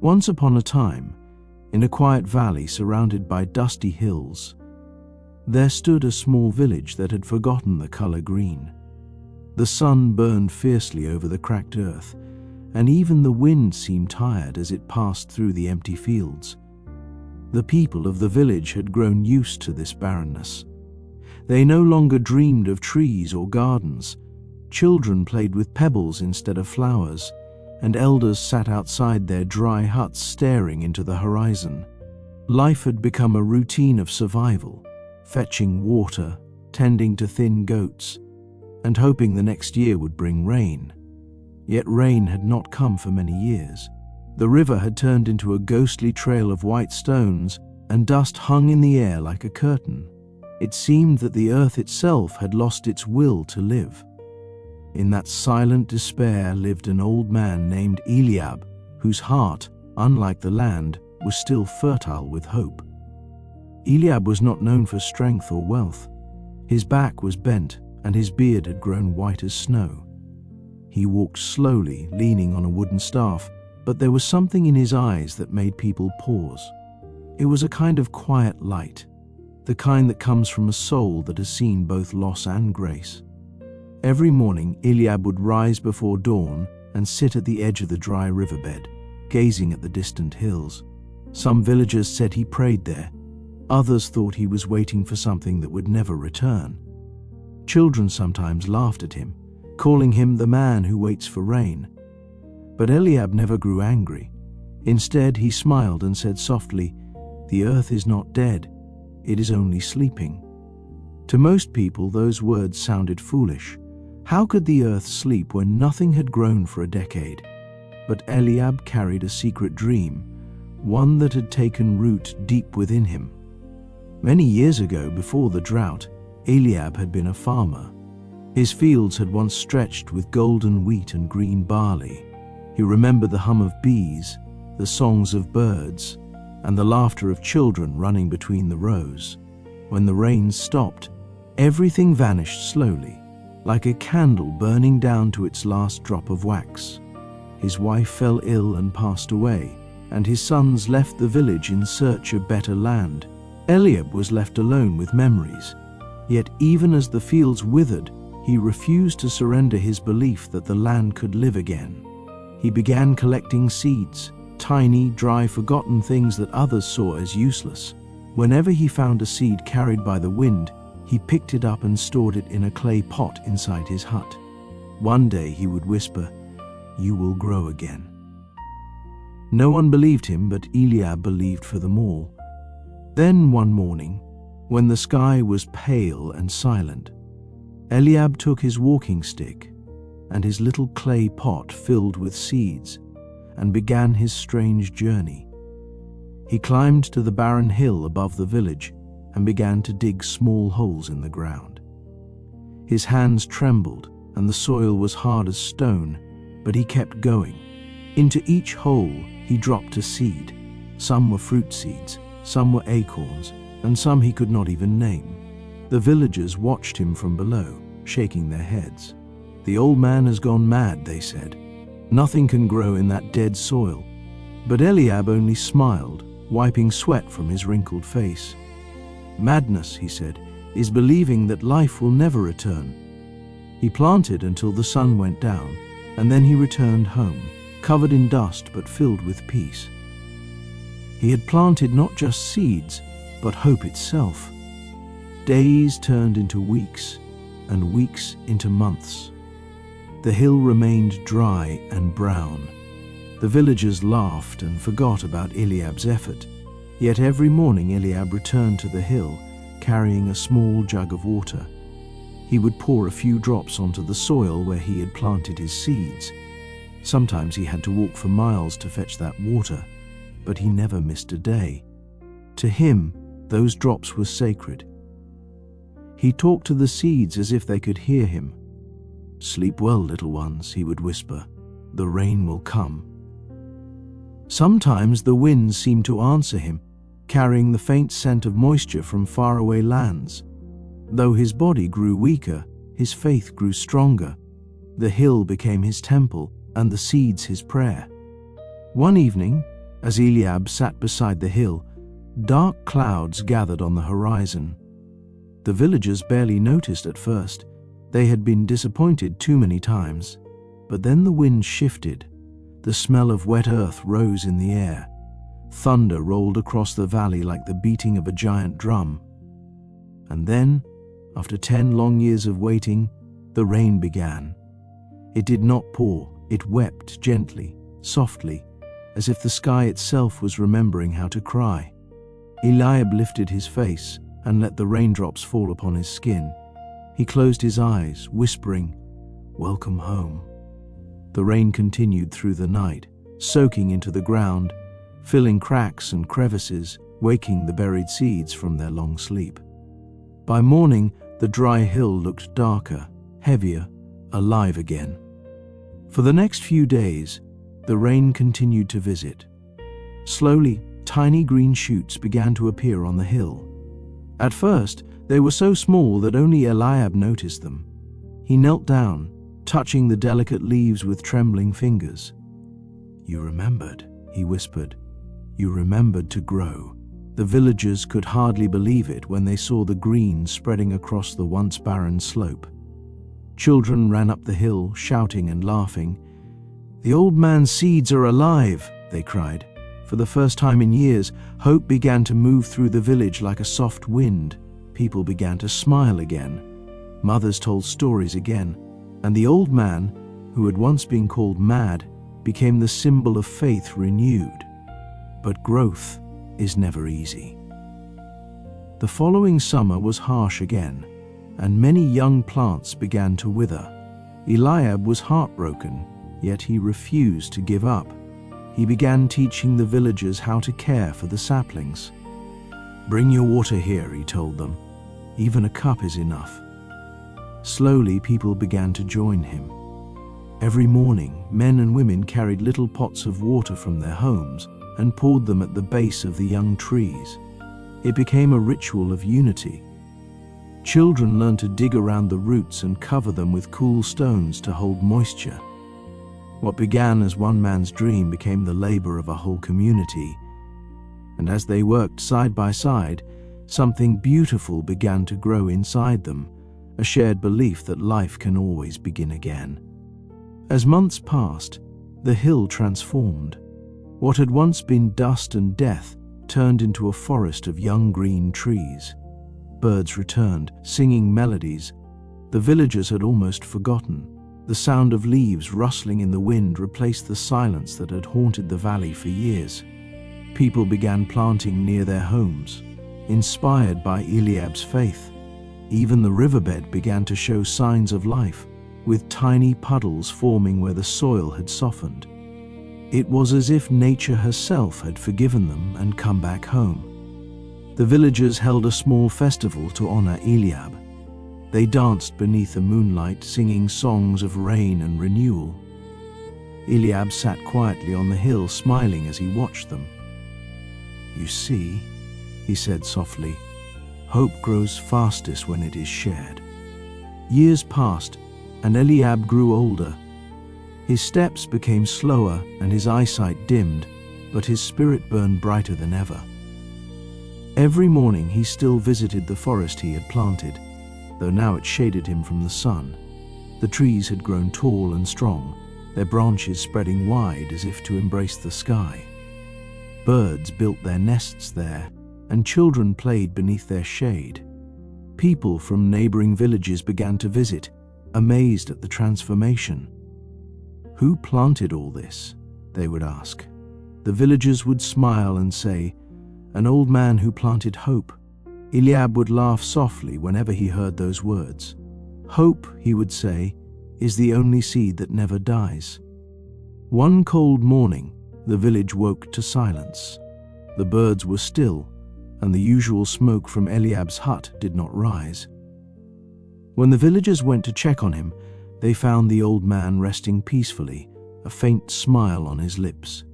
Once upon a time, in a quiet valley surrounded by dusty hills, there stood a small village that had forgotten the color green. The sun burned fiercely over the cracked earth, and even the wind seemed tired as it passed through the empty fields. The people of the village had grown used to this barrenness. They no longer dreamed of trees or gardens. Children played with pebbles instead of flowers, and elders sat outside their dry huts staring into the horizon. Life had become a routine of survival, fetching water, tending to thin goats, and hoping the next year would bring rain. Yet rain had not come for many years. The river had turned into a ghostly trail of white stones, and dust hung in the air like a curtain. It seemed that the earth itself had lost its will to live. In that silent despair lived an old man named Eliab, whose heart, unlike the land, was still fertile with hope. Eliab was not known for strength or wealth. His back was bent, and his beard had grown white as snow. He walked slowly, leaning on a wooden staff, but there was something in his eyes that made people pause. It was a kind of quiet light, the kind that comes from a soul that has seen both loss and grace. Every morning, Eliab would rise before dawn and sit at the edge of the dry riverbed, gazing at the distant hills. Some villagers said he prayed there. Others thought he was waiting for something that would never return. Children sometimes laughed at him, calling him the man who waits for rain. But Eliab never grew angry. Instead, he smiled and said softly, "The earth is not dead, it is only sleeping." To most people, those words sounded foolish. How could the earth sleep when nothing had grown for a decade? But Eliab carried a secret dream, one that had taken root deep within him. Many years ago, before the drought, Eliab had been a farmer. His fields had once stretched with golden wheat and green barley. He remembered the hum of bees, the songs of birds, and the laughter of children running between the rows. When the rains stopped, everything vanished slowly, like a candle burning down to its last drop of wax. His wife fell ill and passed away, and his sons left the village in search of better land. Eliab was left alone with memories. Yet even as the fields withered, he refused to surrender his belief that the land could live again. He began collecting seeds, tiny, dry, forgotten things that others saw as useless. Whenever he found a seed carried by the wind, he picked it up and stored it in a clay pot inside his hut. One day he would whisper, "You will grow again." No one believed him, but Eliab believed for them all. Then one morning, when the sky was pale and silent, Eliab took his walking stick and his little clay pot filled with seeds and began his strange journey. He climbed to the barren hill above the village and began to dig small holes in the ground. His hands trembled and the soil was hard as stone, but he kept going. Into each hole he dropped a seed. Some were fruit seeds, some were acorns, and some he could not even name. The villagers watched him from below, shaking their heads. "The old man has gone mad," they said. "Nothing can grow in that dead soil." But Eliab only smiled, wiping sweat from his wrinkled face. "Madness," he said, "is believing that life will never return." He planted until the sun went down, and then he returned home, covered in dust but filled with peace. He had planted not just seeds, but hope itself. Days turned into weeks, and weeks into months. The hill remained dry and brown. The villagers laughed and forgot about Eliab's effort. Yet every morning Eliab returned to the hill, carrying a small jug of water. He would pour a few drops onto the soil where he had planted his seeds. Sometimes he had to walk for miles to fetch that water, but he never missed a day. To him, those drops were sacred. He talked to the seeds as if they could hear him. "Sleep well, little ones," he would whisper. "The rain will come." Sometimes the winds seemed to answer him, carrying the faint scent of moisture from faraway lands. Though his body grew weaker, his faith grew stronger. The hill became his temple, and the seeds his prayer. One evening, As Eliab sat beside the hill, dark clouds gathered on the horizon. The villagers barely noticed at first. They had been disappointed too many times. But then the wind shifted. The smell of wet earth rose in the air. Thunder rolled across the valley like the beating of a giant drum. And then, after 10 long years of waiting, the rain began. It did not pour, it wept gently, softly, as if the sky itself was remembering how to cry. Eliab lifted his face and let the raindrops fall upon his skin. He closed his eyes, whispering, "Welcome home." The rain continued through the night, soaking into the ground, filling cracks and crevices, waking the buried seeds from their long sleep. By morning, the dry hill looked darker, heavier, alive again. For the next few days, the rain continued to visit. Slowly, tiny green shoots began to appear on the hill. At first, they were so small that only Eliab noticed them. He knelt down, touching the delicate leaves with trembling fingers. "You remembered," he whispered. "You remembered to grow." The villagers could hardly believe it when they saw the green spreading across the once barren slope. Children ran up the hill, shouting and laughing. "The old man's seeds are alive," they cried. For the first time in years, hope began to move through the village like a soft wind. People began to smile again. Mothers told stories again. And the old man, who had once been called mad, became the symbol of faith renewed. But growth is never easy. The following summer was harsh again, and many young plants began to wither. Eliab was heartbroken, yet he refused to give up. He began teaching the villagers how to care for the saplings. "Bring your water here," he told them. "Even a cup is enough." Slowly, people began to join him. Every morning, men and women carried little pots of water from their homes and poured them at the base of the young trees. It became a ritual of unity. Children learned to dig around the roots and cover them with cool stones to hold moisture. What began as one man's dream became the labor of a whole community. And as they worked side by side, something beautiful began to grow inside them, a shared belief that life can always begin again. As months passed, the hill transformed. What had once been dust and death turned into a forest of young green trees. Birds returned, singing melodies. The villagers had almost forgotten. The sound of leaves rustling in the wind replaced the silence that had haunted the valley for years. People began planting near their homes, inspired by Eliab's faith. Even the riverbed began to show signs of life, with tiny puddles forming where the soil had softened. It was as if nature herself had forgiven them and come back home. The villagers held a small festival to honor Eliab. They danced beneath the moonlight, singing songs of rain and renewal. Eliab sat quietly on the hill, smiling as he watched them. "You see," he said softly, "hope grows fastest when it is shared." Years passed, and Eliab grew older. His steps became slower and his eyesight dimmed, but his spirit burned brighter than ever. Every morning he still visited the forest he had planted, though now it shaded him from the sun. The trees had grown tall and strong, their branches spreading wide as if to embrace the sky. Birds built their nests there, and children played beneath their shade. People from neighboring villages began to visit, amazed at the transformation. "Who planted all this?" they would ask. The villagers would smile and say, "An old man who planted hope." Eliab would laugh softly whenever he heard those words. "Hope," he would say, "is the only seed that never dies." One cold morning, the village woke to silence. The birds were still, and the usual smoke from Eliab's hut did not rise. When the villagers went to check on him, they found the old man resting peacefully, a faint smile on his lips.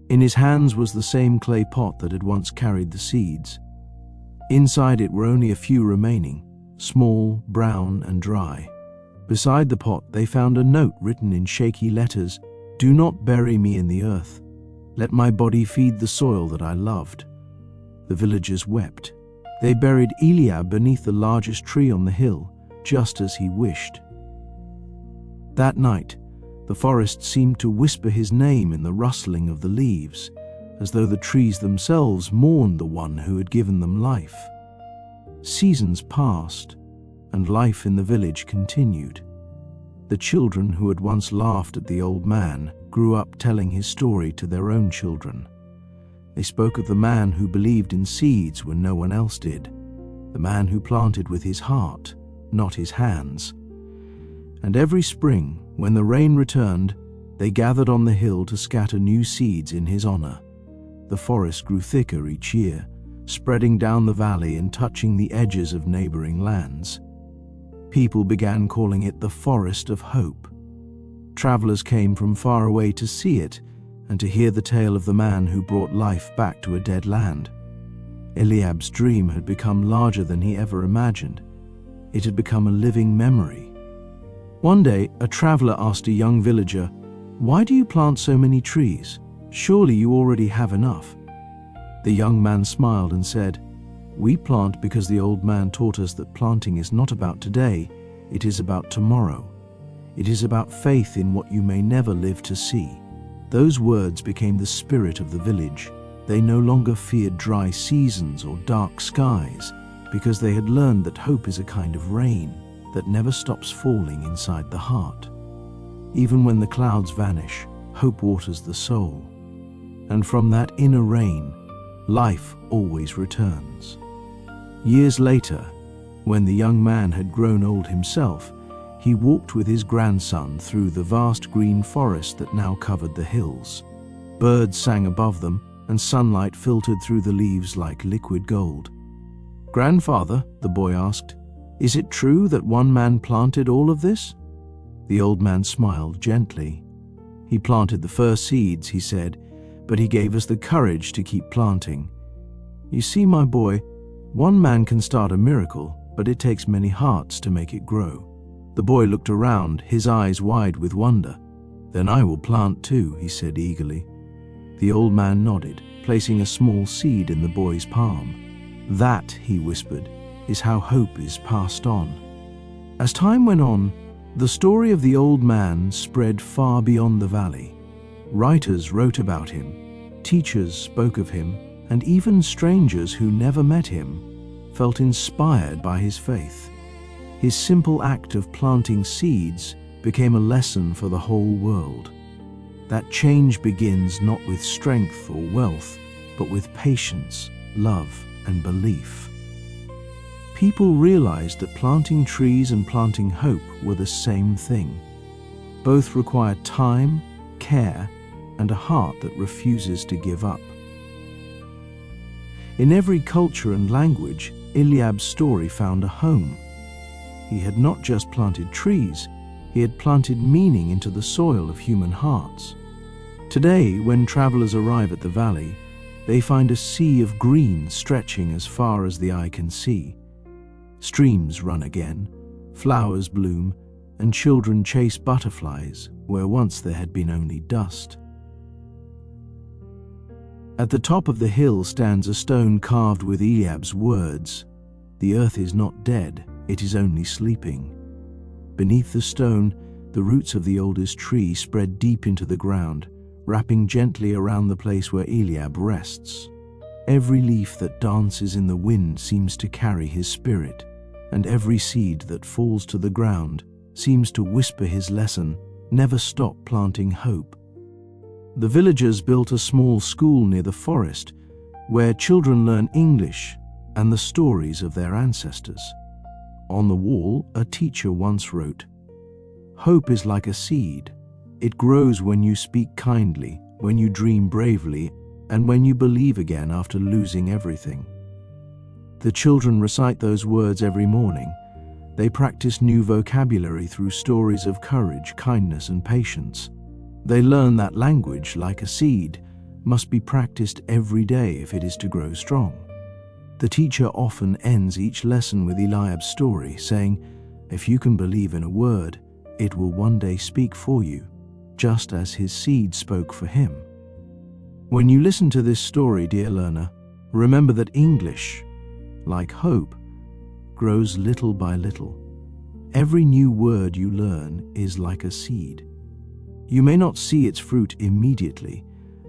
In his hands was the same clay pot that had once carried the seeds. Inside it were only a few remaining, small, brown, and dry. Beside the pot they found a note written in shaky letters, "Do not bury me in the earth. Let my body feed the soil that I loved." The villagers wept. They buried Eliab beneath the largest tree on the hill, just as he wished. That night, the forest seemed to whisper his name in the rustling of the leaves, as though the trees themselves mourned the one who had given them life. Seasons passed, and life in the village continued. The children who had once laughed at the old man grew up telling his story to their own children. They spoke of the man who believed in seeds when no one else did, the man who planted with his heart, not his hands. And every spring, when the rain returned, they gathered on the hill to scatter new seeds in his honor. The forest grew thicker each year, spreading down the valley and touching the edges of neighboring lands. People began calling it the Forest of Hope. Travelers came from far away to see it and to hear the tale of the man who brought life back to a dead land. Eliab's dream had become larger than he ever imagined. It had become a living memory. One day, a traveler asked a young villager, "Why do you plant so many trees? Surely you already have enough." The young man smiled and said, "We plant because the old man taught us that planting is not about today, it is about tomorrow. It is about faith in what you may never live to see." Those words became the spirit of the village. They no longer feared dry seasons or dark skies, because they had learned that hope is a kind of rain that never stops falling inside the heart. Even when the clouds vanish, hope waters the soul. And from that inner rain, life always returns. Years later, when the young man had grown old himself, he walked with his grandson through the vast green forest that now covered the hills. Birds sang above them, and sunlight filtered through the leaves like liquid gold. "Grandfather," the boy asked, "is it true that one man planted all of this?" The old man smiled gently. "He planted the first seeds," he said, "but he gave us the courage to keep planting. You see, my boy, one man can start a miracle, but it takes many hearts to make it grow." The boy looked around, his eyes wide with wonder. "Then I will plant too," he said eagerly. The old man nodded, placing a small seed in the boy's palm. "That," he whispered, "is how hope is passed on." As time went on, the story of the old man spread far beyond the valley. Writers wrote about him, teachers spoke of him, and even strangers who never met him felt inspired by his faith. His simple act of planting seeds became a lesson for the whole world. That change begins not with strength or wealth, but with patience, love, and belief. People realized that planting trees and planting hope were the same thing. Both require time, care, and a heart that refuses to give up. In every culture and language, Eliab's story found a home. He had not just planted trees, he had planted meaning into the soil of human hearts. Today, when travelers arrive at the valley, they find a sea of green stretching as far as the eye can see. Streams run again, flowers bloom, and children chase butterflies where once there had been only dust. At the top of the hill stands a stone carved with Eliab's words, "The earth is not dead, it is only sleeping." Beneath the stone, the roots of the oldest tree spread deep into the ground, wrapping gently around the place where Eliab rests. Every leaf that dances in the wind seems to carry his spirit, and every seed that falls to the ground seems to whisper his lesson, "Never stop planting hope." The villagers built a small school near the forest, where children learn English and the stories of their ancestors. On the wall, a teacher once wrote, "Hope is like a seed. It grows when you speak kindly, when you dream bravely, and when you believe again after losing everything." The children recite those words every morning. They practice new vocabulary through stories of courage, kindness, and patience. They learn that language, like a seed, must be practiced every day if it is to grow strong. The teacher often ends each lesson with Eliab's story, saying, "If you can believe in a word, it will one day speak for you, just as his seed spoke for him." When you listen to this story, dear learner, remember that English, like hope, grows little by little. Every new word you learn is like a seed. You may not see its fruit immediately,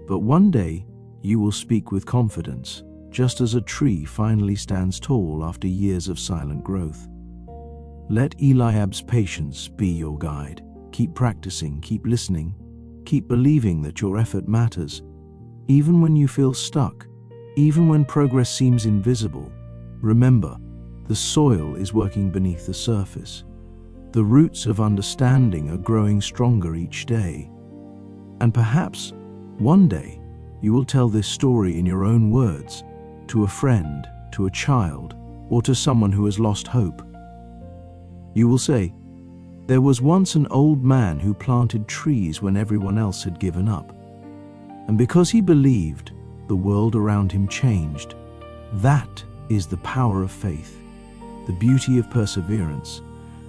but one day you will speak with confidence, just as a tree finally stands tall after years of silent growth. Let Eliab's patience be your guide. Keep practicing, keep listening, keep believing that your effort matters. Even when you feel stuck, even when progress seems invisible, remember, the soil is working beneath the surface. The roots of understanding are growing stronger each day. And perhaps, one day, you will tell this story in your own words, to a friend, to a child, or to someone who has lost hope. You will say, "There was once an old man who planted trees when everyone else had given up. And because he believed, the world around him changed." That is the power of faith, the beauty of perseverance,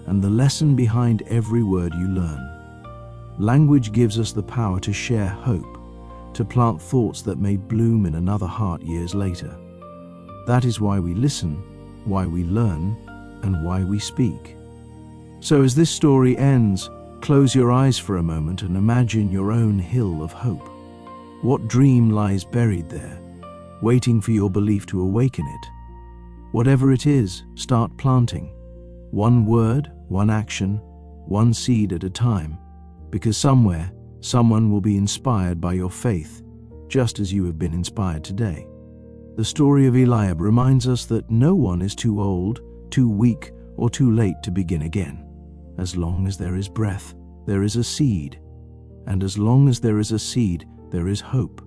and the lesson behind every word you learn. Language gives us the power to share hope, to plant thoughts that may bloom in another heart years later. That is why we listen, why we learn, and why we speak. So as this story ends, close your eyes for a moment and imagine your own hill of hope. What dream lies buried there, waiting for your belief to awaken it? Whatever it is, start planting. One word, one action, one seed at a time, because somewhere, someone will be inspired by your faith, just as you have been inspired today. The story of Eliab reminds us that no one is too old, too weak, or too late to begin again. As long as there is breath, there is a seed. And as long as there is a seed, there is hope.